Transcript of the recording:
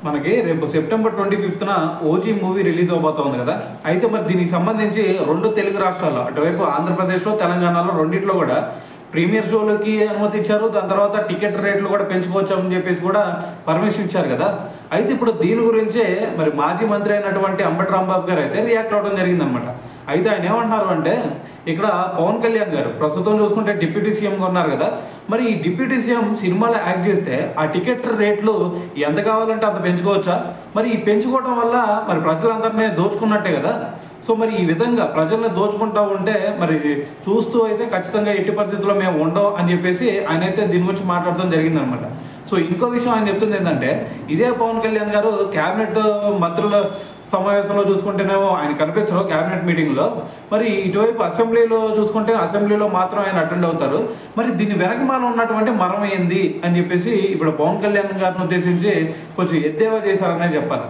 మనకి రేపు September 25న OG movie release అవబోతోంది కదా. అయితే మరి దీనికి సంబంధించి రెండు తెలుగు రాష్ట్రాల్లో, అటువైపు ఆంధ్రప్రదేశ్లో తెలంగాణలో రెండిట్లో కూడా ప్రీమియర్ షోలకి అనుమతి ఇచ్చారు. దాని తర్వాత టికెట్ రేట్లు కూడా పెంచుకోవచ్చు అని చెప్పేసి కూడా పర్మిషన్ ఇచ్చారు కదా. అయితే ఇప్పుడు దీని గురించే మరి మాజీ మంత్రి అయినటువంటి అంబటి రాంబాబు గారు అయితే రియాక్ట్ అవ్వడం జరిగిందనమాట. అయితే ఆయన ఏమంటున్నారు అంటే, ఇక్కడ పవన్ కళ్యాణ్ గారు ప్రస్తుతం చూసుకుంటే డిప్యూటీ సీఎంగా ఉన్నారు కదా. మరి ఈ డిప్యూటీ సీఎం సినిమాలో యాక్ట్ చేస్తే ఆ టికెట్ రేట్లు ఎంత కావాలంటే అంత పెంచుకోవచ్చా? మరి ఈ పెంచుకోవడం వల్ల మరి ప్రజలందరినీ దోచుకున్నట్టే కదా. సో మరి ఈ విధంగా ప్రజల్ని దోచుకుంటూ ఉంటే మరి చూస్తూ అయితే ఖచ్చితంగా ఎట్టి పరిస్థితుల్లో మేము ఉండవు అని చెప్పేసి ఆయన అయితే దీని గురించి మాట్లాడడం జరిగిందనమాట. సో ఇంకో విషయం ఆయన చెప్తుంది ఏంటంటే, ఇదే పవన్ కళ్యాణ్ గారు క్యాబినెట్ మంత్రుల సమావేశంలో చూసుకుంటేనేమో ఆయన కనిపించరు క్యాబినెట్ మీటింగ్లో. మరి ఇటువైపు అసెంబ్లీలో చూసుకుంటే అసెంబ్లీలో మాత్రం ఆయన అటెండ్ అవుతారు. మరి దీని వెనకమాల ఉన్నటువంటి మరం ఏంది అని చెప్పేసి ఇప్పుడు పవన్ కళ్యాణ్ గారిని ఉద్దేశించి కొంచెం ఎద్దేవా చేశారనే చెప్పాలి.